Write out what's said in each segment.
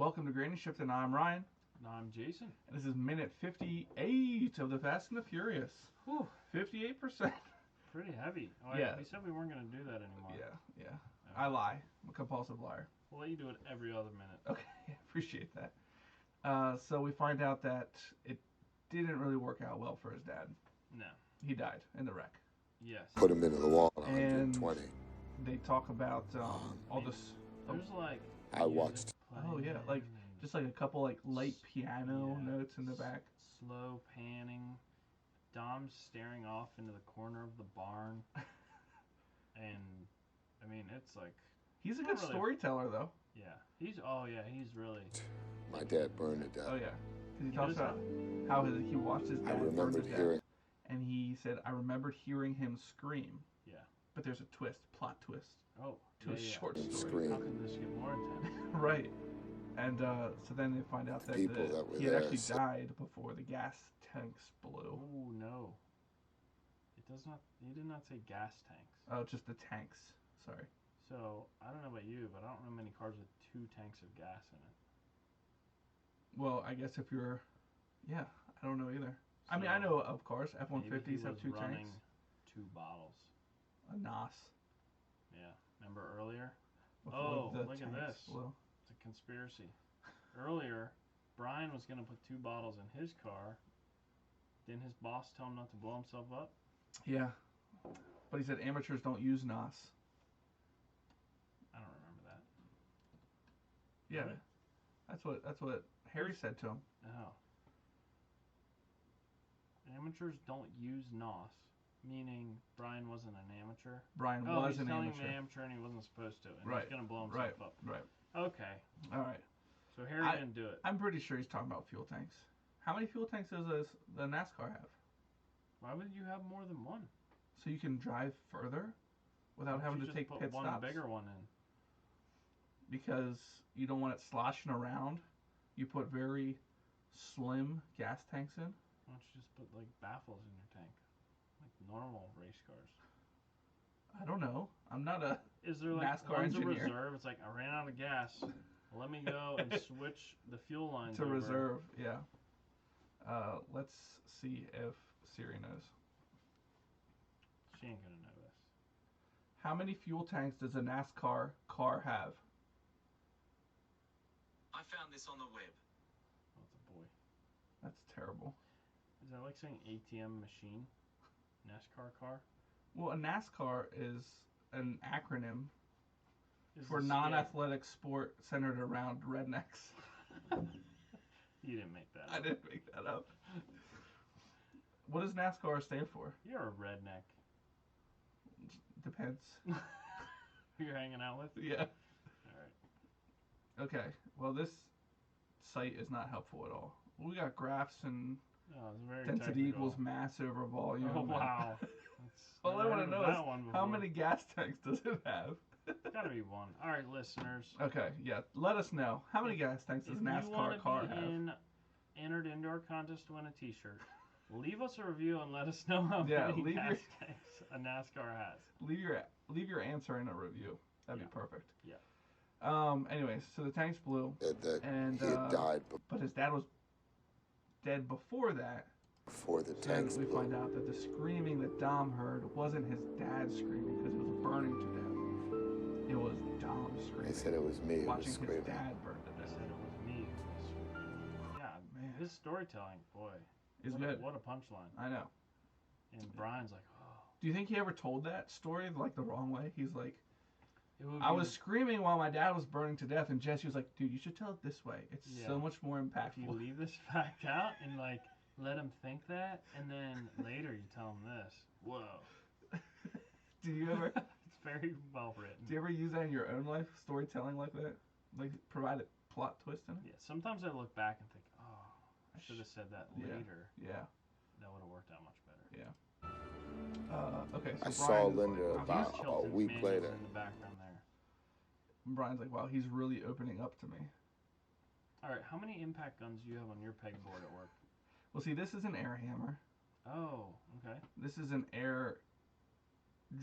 Welcome to Granny Shift, and I'm Ryan. And I'm Jason. And this is minute 58 of the Fast and the Furious. Whew. 58%. Pretty heavy. Oh, yeah. We said we weren't going to do that anymore. Yeah. I lie. I'm a compulsive liar. We'll let you do it every other minute. Okay, appreciate that. So we find out that it didn't really work out well for his dad. No. He died in the wreck. Yes. Put him into the wall at And 120. they talk about all this. There's like... I watched. Oh, yeah. Like, just like a couple like light piano notes in the back. Slow panning. Dom's staring off into the corner of the barn. And, I mean, it's like... He's a good storyteller, though. Yeah. He's really... My dad burned to death. Oh, yeah. Because he talks about how he watched his dad burn to death. And he said, I remembered hearing him scream. Yeah. But there's a plot twist. Oh, to a short story. How can this get more intense? Right. And so then they find out that he had actually died before the gas tanks blew. Oh, no. It does not... He did not say gas tanks. Oh, just the tanks. Sorry. So, I don't know about you, but I don't know many cars with 2 tanks of gas in it. Well, I guess if you're... Yeah, I don't know either. So, I mean, I know of cars. F-150s have 2 tanks. 2 bottles. A NOS. Yeah. Remember earlier? Before look at this. Blew. It's a conspiracy. Earlier, Brian was going to put 2 bottles in his car. Didn't his boss tell him not to blow himself up? Yeah. But he said amateurs don't use NOS. I don't remember that. Yeah. Really? That's what Harry said to him. Oh. Amateurs don't use NOS, meaning Brian wasn't an amateur. Brian was an amateur. He's telling him an amateur and he wasn't supposed to, and he's going to blow himself up. Right. Okay. All right. So Harry didn't do it. I'm pretty sure he's talking about fuel tanks. How many fuel tanks does the NASCAR have? Why would you have more than one? So you can drive further without having to take pit stops. One bigger one in. Because you don't want it sloshing around. You put very slim gas tanks in. Why don't you just put like baffles in your tank, like normal race cars? I don't know. I'm not a Is there like NASCAR engineer. Reserve? It's like I ran out of gas. Let me go and switch the fuel lines to over. reserve. Yeah. Let's see if Siri knows. She ain't gonna know this. How many fuel tanks does a NASCAR car have? I found this on the web. Oh, it's a boy. That's terrible. Is that like saying ATM machine? NASCAR car? Well, a NASCAR is an acronym for non-athletic sport centered around rednecks. You didn't make that up. I didn't make that up. What does NASCAR stand for? You're a redneck. Depends. Who you're hanging out with? Yeah. Alright. Okay. Well, this site is not helpful at all. We got graphs and density equals mass over volume. Oh, wow. All I want to know is how many gas tanks does it have? It's got to be 1. All right, listeners. Okay, yeah. Let us know. How many gas tanks does a NASCAR car have? If you want to be entered into our contest to win a T-shirt, leave us a review and let us know how many gas tanks a NASCAR has. Leave your answer in a review. That'd be perfect. Yeah. Anyways, so the tanks blew. And he had died. But his dad was dead before that. Before the tanks blew. We find out that the screaming that Dom heard wasn't his dad screaming because it was burning to death. It was Dom screaming. They said it was me watching who was screaming. His dad burn to death. They said it was me who was screaming. Yeah, man. His storytelling, boy. Is good. What a punchline. I know. And Brian's like, oh. Do you think he ever told that story like the wrong way? He's like, I was screaming while my dad was burning to death, and Jesse was like, dude, you should tell it this way. It's so much more impactful. If you leave this fact out and like let him think that, and then later you tell him this. Whoa. Do you ever? It's very well written. Do you ever use that in your own life, storytelling like that? Like provide a plot twist in it? Yeah, sometimes I look back and think, oh, I should have said that later. Yeah. That would have worked out much better. Yeah. Okay, so I saw Linda about a week later. In the background there. Brian's like, wow, he's really opening up to me. All right, how many impact guns do you have on your pegboard at work? Well, see, this is an air hammer. Oh, okay. This is an air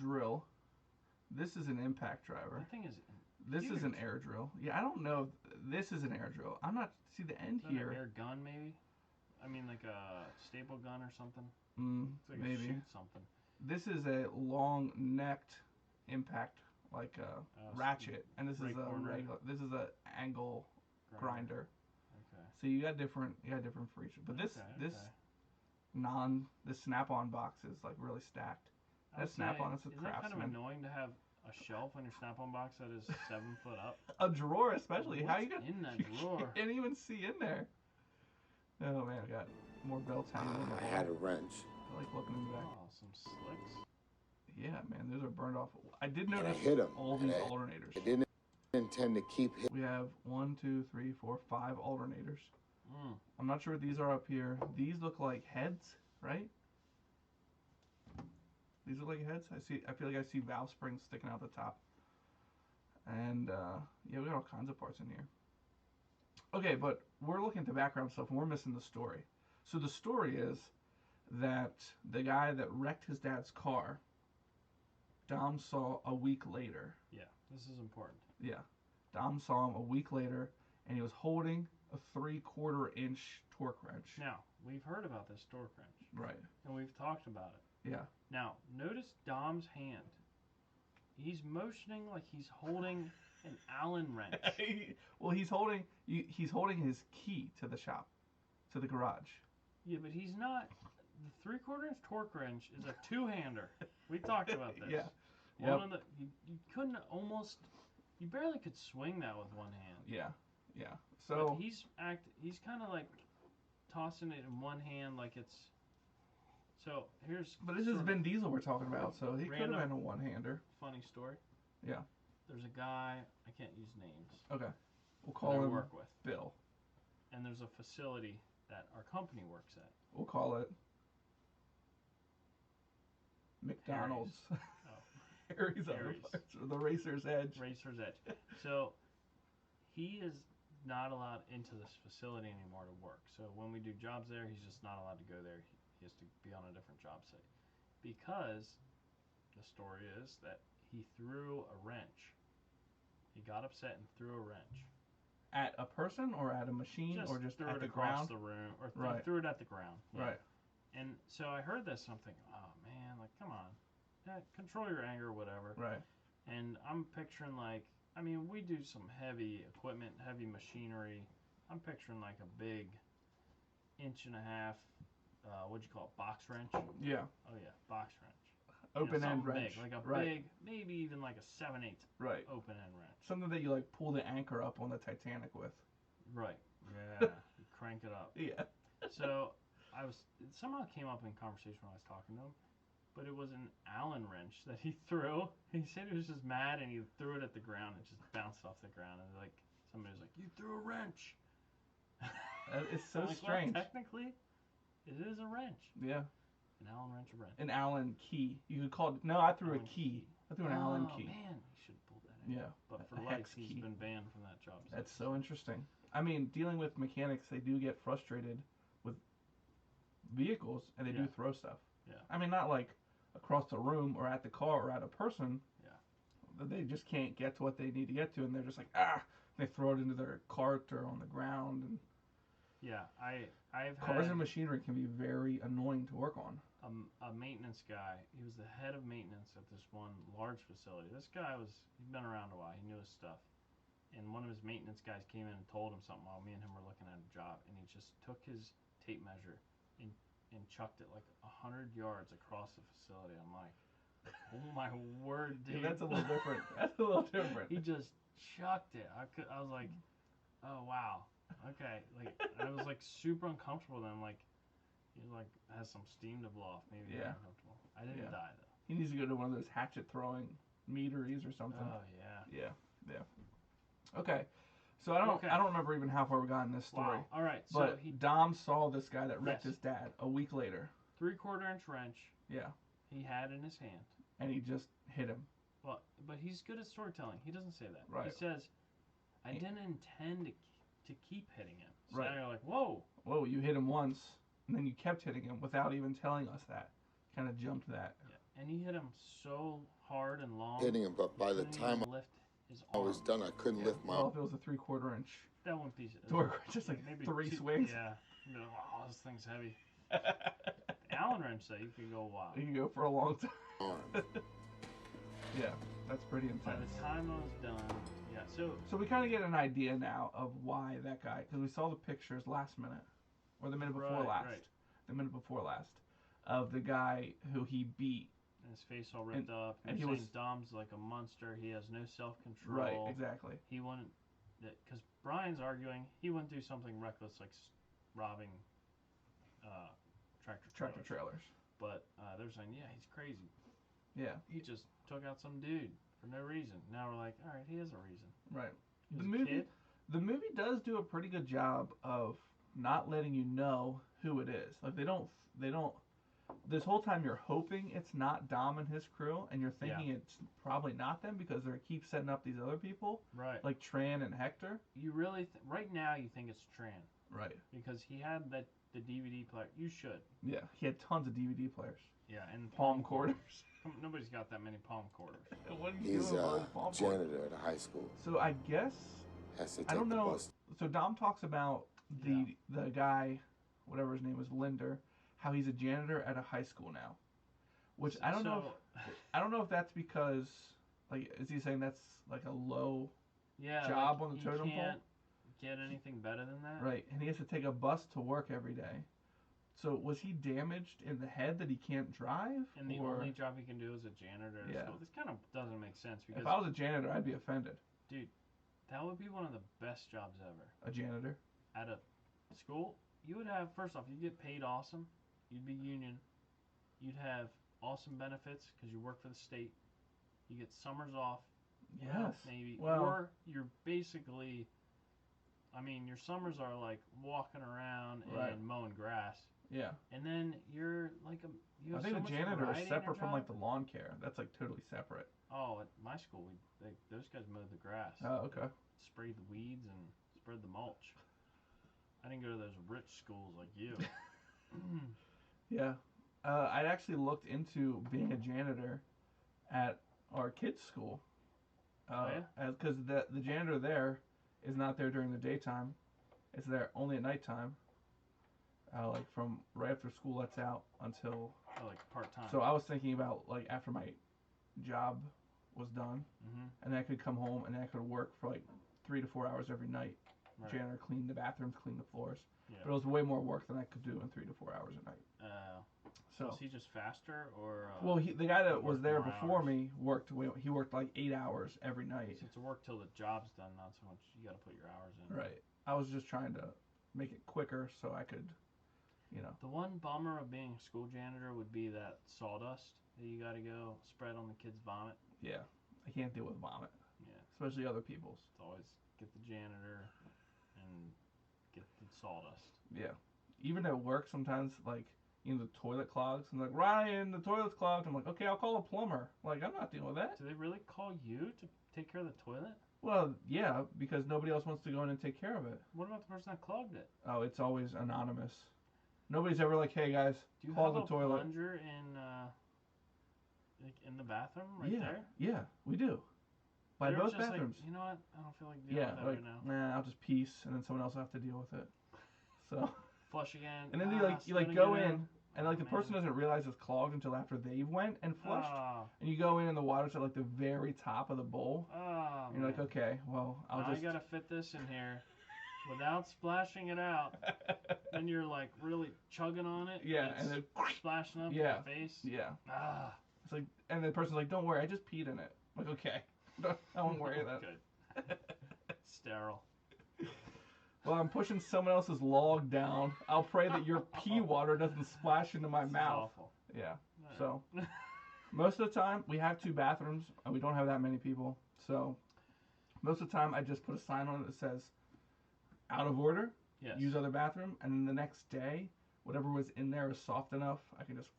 drill. This is an impact driver. That thing is. This is an air drill. Yeah, I don't know. This is an air drill. I'm not. See the end here. An air gun, maybe. I mean, like a staple gun or something. Like Maybe. Shoot something. This is a long-necked impact, like a ratchet, and this is a regular. This is a angle grinder. Okay. So you got different for each. But this snap-on box is like really stacked. That snap-on is a craftsman. Isn't it kind of annoying to have a shelf on your snap-on box that is 7 foot up? A drawer, especially. What's How you got in that drawer? You can't even see in there. Oh man, I got more belts hanging in there. I had a wrench. I like looking in the back. Oh, some slicks. Yeah, man, those are burned off. I did notice all these alternators. I didn't intend to keep hitting. We have 1, 2, 3, 4, 5 alternators. I'm not sure what these are up here. These look like heads, right? These look like heads. I feel like I see valve springs sticking out the top. And yeah, we got all kinds of parts in here. Okay, but we're looking at the background stuff and we're missing the story. So the story is that the guy that wrecked his dad's car, Dom saw a week later. Yeah, this is important. Yeah. Dom saw him a week later and he was holding a 3/4 inch torque wrench. Now, we've heard about this torque wrench. Right. And we've talked about it. Yeah. Now, notice Dom's hand. He's motioning like he's holding an Allen wrench. Well, he's holding his key to the shop, to the garage. Yeah, but he's not. The 3/4 inch torque wrench is a two-hander. We talked about this. Yeah. One of you couldn't almost. You barely could swing that with one hand. Yeah. Yeah. So but he's kind of like tossing it in one hand like it's. So here's. But this is Vin Diesel we're talking about, so he could have been a one-hander. Funny story. Yeah. There's a guy, I can't use names. Okay. We'll call him work with. Bill. And there's a facility that our company works at. We'll call it McDonald's. Harry's the Racer's Edge. Racer's Edge. So he is not allowed into this facility anymore to work. So when we do jobs there, he's just not allowed to go there. He has to be on a different job site. Because the story is that he threw a wrench. He got upset and threw a wrench. At a person or at a machine or just threw at it the across ground? the room or Right. threw it at the ground. Yeah. Right. And so I heard this and I'm thinking, oh man, like come on. Control your anger or whatever. Right. And I'm picturing like, I mean, we do some heavy equipment, heavy machinery. I'm picturing like a big 1.5 inch, what'd you call it, box wrench? Yeah. Oh yeah, box wrench. Open end wrench. Big, like a big, maybe even like a 7/8 open end wrench. Something that you like pull the anchor up on the Titanic with. Right. Yeah. You crank it up. Yeah. So it somehow came up in conversation when I was talking to him, but it was an Allen wrench that he threw. He said he was just mad and he threw it at the ground and just bounced off the ground and like somebody was like, "You threw a wrench." It's so like, strange. Well, technically, it is a wrench. Yeah. An Allen wrench, a wrench. An Allen key. You could call it. No, I threw a key. I threw an Allen key. Oh man, he should have pulled that in. Yeah. But for life, he's been banned from that job. That's so interesting. I mean, dealing with mechanics, they do get frustrated with vehicles, and they do throw stuff. Yeah. I mean, not like across the room or at the car or at a person. Yeah. They just can't get to what they need to get to, and they're just like, they throw it into their cart or on the ground. And yeah, I've cars had and machinery can be very annoying to work on. A maintenance guy. He was the head of maintenance at this one large facility. This guy he'd been around a while. He knew his stuff. And one of his maintenance guys came in and told him something while me and him were looking at a job, and he just took his tape measure and chucked it like 100 yards across the facility. I'm like, oh my word, dude. Yeah, that's a little different. That's a little different. He just chucked it. I was like, oh wow, okay. Like I was like super uncomfortable then. Like he like has some steam to blow off. Maybe uncomfortable. I didn't die though. He needs to go to one of those hatchet throwing meateries or something. Oh yeah. Yeah. Okay. So I don't remember even how far we got in this story. Wow. All right. But so Dom saw this guy that wrecked his dad a week later. 3/4 inch wrench. Yeah. He had in his hand. And he just hit him. Well, but he's good at storytelling. He doesn't say that. Right. He says, "I didn't intend to keep hitting him." So right. now you're like, "Whoa." Whoa! You hit him once, and then you kept hitting him without even telling us that. Kind of jumped that. Yeah. And he hit him so hard and long. hitting him, but by the Couldn't time even lift his I was arms. done, I couldn't lift my Well, if it was a 3/4 inch That one piece. door, just like maybe 3 two- swings. Yeah. You'd be like, wow, this thing's heavy. Allen wrench, though, you can go wild. You can go for a long time. arm. Yeah, that's pretty By intense. the time I was done, yeah. So we kind of get an idea now of why that guy, because we saw the pictures last minute, or the minute before last, right. the minute before last, of the guy who he beat. And his face all ripped up. and He he was was- saying Dom's like a monster. He has no self-control. Right, exactly. He wouldn't, because Brian's arguing he wouldn't do something reckless like robbing tractor trailers. But they're saying, yeah, he's crazy. Yeah, He just took out some dude for no reason. Now we're like, all right, he has a reason. right. He The was a movie, kid. the movie does do a pretty good job of not letting you know who it is. Like they don't. This whole time you're hoping it's not Dom and his crew, and you're thinking it's probably not them because they keep setting up these other people Right. like Tran and Hector. You really, right now, you think it's Tran Right. because he had the DVD player. You should. Yeah, he had tons of DVD players. Yeah, and Palm quarters. Nobody's got that many palm quarters. What do you He's do with all a those palm quarters? janitor at a high school. So I guess Has to take I don't the know. bus. So Dom talks about the guy, whatever his name is, Linder, how he's a janitor at a high school now. Which I don't know. I don't know if that's because, like, is he saying that's like a low Yeah, job like, on the totem you pole? can't get anything better than that. Right, and he has to take a bus to work every day. So was he damaged in the head that he can't drive? And the or only job he can do is a janitor at Yeah. school. This kind of doesn't make sense because if I was a janitor, I'd be offended. that would be one of the best jobs ever. A janitor. At a school, you would have, first off, you'd get paid awesome. You'd be union. You'd have awesome benefits because you work for the state. You get summers off. You know, Yes. maybe. Well- Or you're basically, I mean, your summers are like walking around Right. and mowing grass. Yeah. And then you're like you I have think so the much janitor variety is in your separate from job. like the lawn care. That's like totally separate. Oh, at my school, those guys mowed the grass, Oh, okay. sprayed the weeds, and spread the mulch. I didn't go to those rich schools like you. Yeah. I'd actually looked into being a janitor at our kids' school. Oh, Because the janitor there is not there during the daytime. It's there only at nighttime. Like from right after school lets out until. Like part time. So I was thinking about like after my job was done, Mm-hmm. and then I could come home and then I could work for like 3 to 4 hours every night. Right. Janitor, clean the bathrooms, clean the floors. Yeah. But it was way more work than I could do in 3 to 4 hours a night. So. Was he just faster or? Well, the guy that was worked there more before hours? me he worked like 8 hours every night. So to work till the job's done, not so much. You got to put your hours in. Right. I was just trying to make it quicker so I could, you know. The one bummer of being a school janitor would be that sawdust that you got to go spread on the kids' vomit. Yeah. I can't deal with vomit. Yeah. Especially other people's. It's always get the janitor and get the sawdust. Yeah. Even at work sometimes, like, you know, the toilet clogs. I'm like, Ryan, the toilet's clogged. I'm like, okay, I'll call a plumber. Like, I'm not dealing with that. Do they really call you to take care of the toilet? Well, yeah, because nobody else wants to go in and take care of it. What about the person that clogged it? Oh, it's always anonymous. Nobody's ever like, hey guys, Do you clog have the a toilet. plunger in the bathroom right Yeah, there? yeah, we do. By They're both just bathrooms. Like, you know what? I don't feel like dealing Yeah, with that like, right now. nah, I'll just piece, and then someone else will have to deal with it. So, Flush again. and then you spit go again. in, and like the Oh, person man. doesn't realize it's clogged until after they went and flushed. Oh, And you go in, and the water's at like the very top of the bowl. oh, And you're like, man. okay, well, I'll I just. gotta fit this in here without splashing it out. Then you're like really chugging on it. Yeah, it's and then splashing up Yeah. your face. yeah, Ah, it's like, and the person's like, don't worry, I just peed in it. I'm like, okay, I won't worry about it. Good. Sterile. Well, I'm pushing someone else's log down. I'll pray that your pee water doesn't splash into my This is mouth. awful. Yeah. Alright. So most of the time we have 2 bathrooms and we don't have that many people. So most of the time I just put a sign on it that says out of order, yes. use other bathroom, and then the next day whatever was in there is soft enough, I can just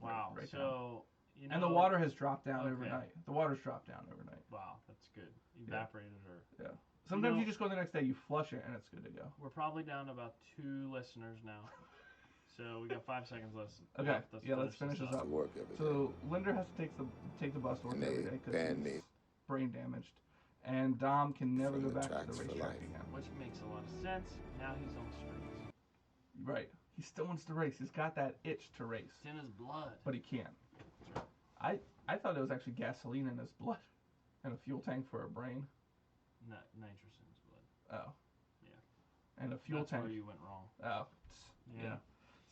Wow. right down. So you know. And the water has dropped down Okay. overnight. The water's dropped down overnight. Wow, that's good. Yeah. Evaporated or. Sometimes know- you just go the next day, you flush it, and it's good to go. We're probably down to about 2 listeners now. So we got 5 seconds left. Okay, Let's yeah, let's finish this To up. work every day. So Linder has to take the bus to work And every they day because banned he's me brain damaged, and Dom can never from go the back to tracks the for racetrack life. again. Which makes a lot of sense. Now he's on the streets. Right. He still wants to race. He's got that itch to race, It's in his blood. but he can't. I thought it was actually gasoline in his blood and a fuel tank for a brain. Nitrous in his blood. Oh. Yeah. And a fuel That's tank. where you went wrong. Oh. Yeah.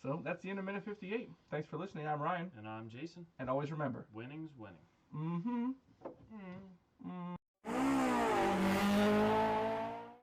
So that's the end of minute 58. Thanks for listening. I'm Ryan. And I'm Jason. And always remember, Winning's winning. mm-hmm. Mm. Mm.